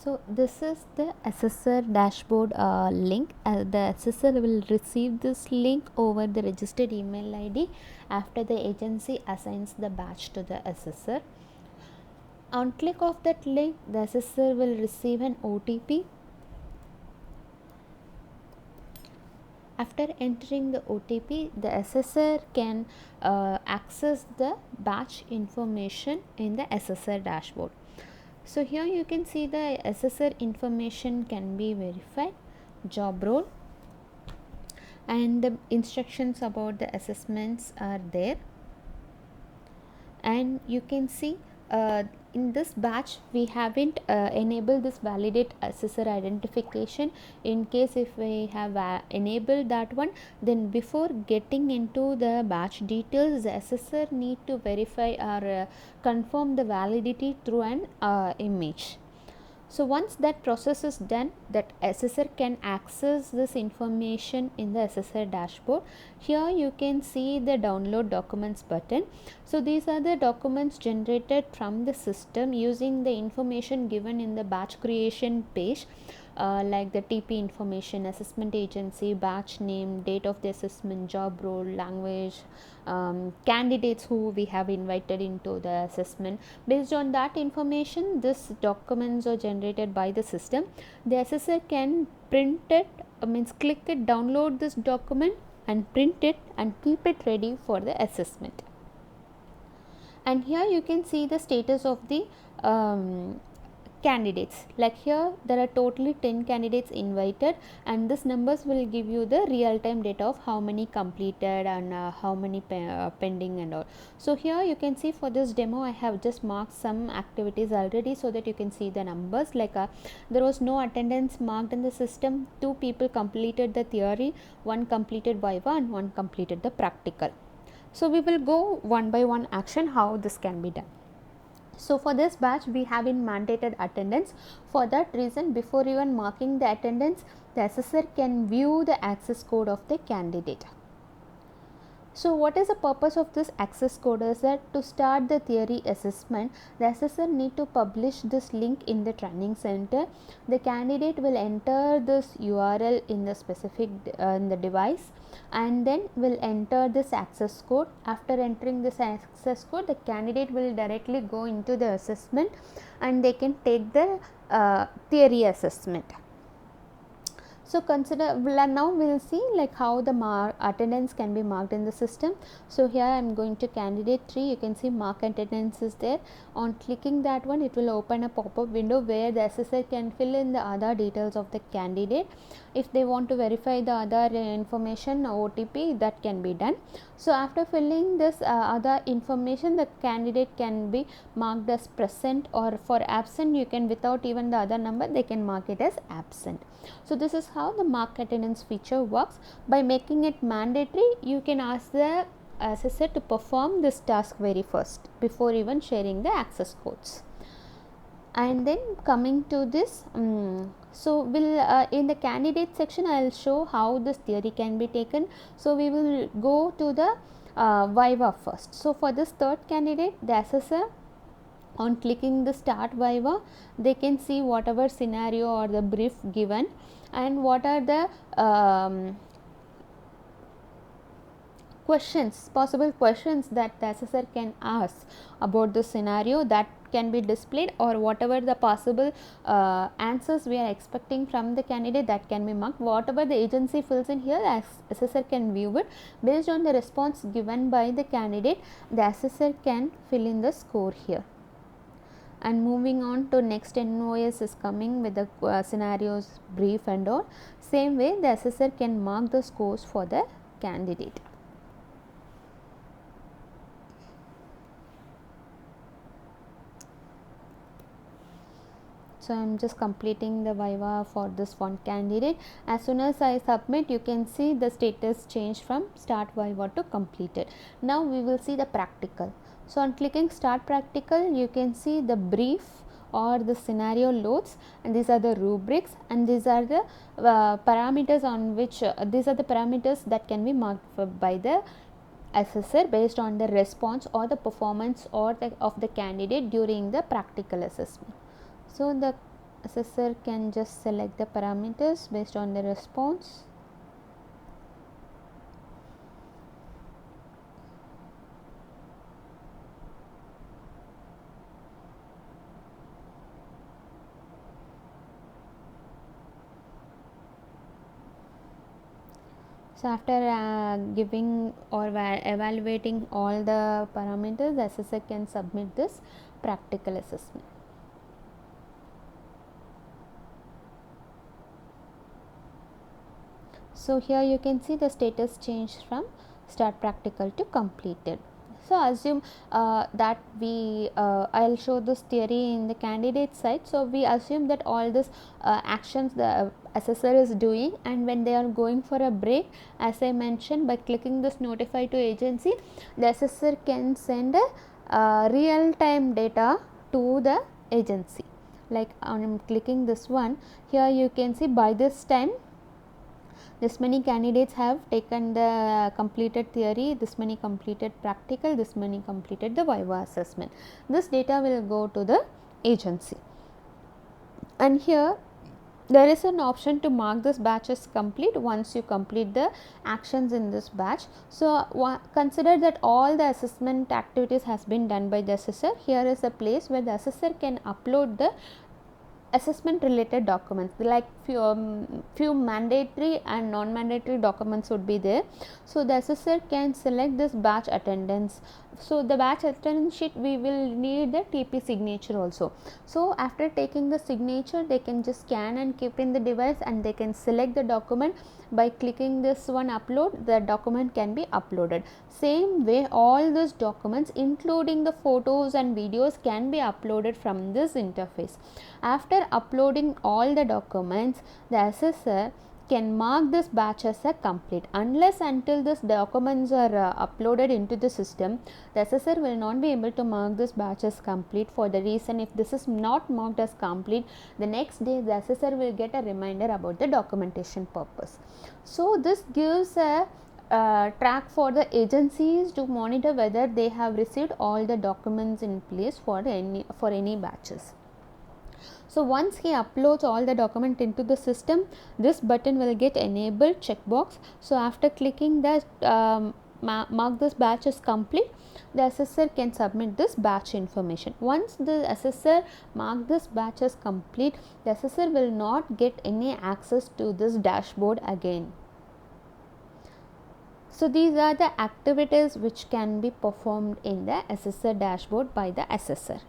So this is the assessor dashboard link. The assessor will receive this link over the registered email ID after the agency assigns the batch to the assessor. On click of that link, the assessor will receive an OTP. After entering the OTP, the assessor can access the batch information in the assessor dashboard. So here you can see the assessor information can be verified, job role, and the instructions about the assessments are there. And you can see in this batch we haven't enabled this validate assessor identification. In case if we have enabled that one, then before getting into the batch details, the assessor need to verify or confirm the validity through an image. So once that process is done, that assessor can access this information in the assessor dashboard. Here you can see the download documents button. So these are the documents generated from the system using the information given in the batch creation page, like the TP information, assessment agency, batch name, date of the assessment, job role, language, candidates who we have invited into the assessment. Based on that information, these documents are generated by the system. The assessor can print it, means click it, download this document and print it and keep it ready for the assessment. And here you can see the status of the candidates. Like here there are totally 10 candidates invited, and this numbers will give you the real time data of how many completed and how many pending and all. So here you can see for this demo I have just marked some activities already so that you can see the numbers. Like there was no attendance marked in the system. 2 people completed the theory, 1 completed Viva and 1 completed the practical. So we will go one by one action how this can be done. So for this batch we have in mandated attendance. For that reason, before even marking the attendance, the assessor can view the access code of the candidate. So what is the purpose of this access code is that to start the theory assessment, the assessor need to publish this link in the training center. The candidate will enter this URL in the specific in the device, and then will enter this access code. After entering this access code, the candidate will directly go into the assessment and they can take the theory assessment. So consider, now we will see like how the attendance can be marked in the system. So here I am going to candidate 3. You can see mark attendance is there. On clicking that one, it will open a pop-up window where the assessor can fill in the other details of the candidate. If they want to verify the other information, OTP, that can be done. So after filling this other information, the candidate can be marked as present, or for absent you can, without even the other number, they can mark it as absent. So this is how the mark attendance feature works. By making it mandatory, you can ask the assessor to perform this task very first before even sharing the access codes. And then coming to this, so we'll in the candidate section I will show how this theory can be taken. So we will go to the Viva first. So for this third candidate, the assessor, on clicking the start Viva, they can see whatever scenario or the brief given and what are the possible questions that the assessor can ask about the scenario, that can be displayed, or whatever the possible answers we are expecting from the candidate, that can be marked. Whatever the agency fills in here, assessor can view it. Based on the response given by the candidate, the assessor can fill in the score here. And moving on to next NOS is coming with the scenarios, brief and all. Same way the assessor can mark the scores for the candidate. So I am just completing the Viva for this one candidate. As soon as I submit, you can see the status change from start Viva to completed. Now we will see the practical. So on clicking start practical, you can see the brief or the scenario loads, and these are the rubrics, and these are the parameters on which these are the parameters that can be marked by the assessor based on the response or the performance or of the candidate during the practical assessment. So the assessor can just select the parameters based on the response. So after giving or evaluating all the parameters, the assessor can submit this practical assessment. So here you can see the status changed from start practical to completed. So assume that I'll show this theory in the candidate side. So we assume that all this actions the assessor is doing, and when they are going for a break, as I mentioned, by clicking this notify to agency, the assessor can send a real time data to the agency. Like I'm clicking this one, here you can see by this time this many candidates have taken the completed theory, this many completed practical, this many completed the viva assessment. This data will go to the agency, and here there is an option to mark this batch as complete once you complete the actions in this batch. So consider that all the assessment activities has been done by the assessor. Here is a place where the assessor can upload the assessment related documents, like few mandatory and non-mandatory documents would be there. So the assessor can select this batch attendance. So the batch attendance sheet, we will need the TP signature also. So after taking the signature, they can just scan and keep in the device, and they can select the document. By clicking this one upload, the document can be uploaded. Same way, all those documents including the photos and videos can be uploaded from this interface. After uploading all the documents, the assessor can mark this batch as a complete. Unless until this documents are uploaded into the system, the assessor will not be able to mark this batch as complete. For the reason, if this is not marked as complete, the next day the assessor will get a reminder about the documentation purpose. So this gives a track for the agencies to monitor whether they have received all the documents in place for any batches. So once he uploads all the document into the system, this button will get enabled checkbox. So after clicking that mark this batch as complete, the assessor can submit this batch information. Once the assessor mark this batch as complete, the assessor will not get any access to this dashboard again. So these are the activities which can be performed in the assessor dashboard by the assessor.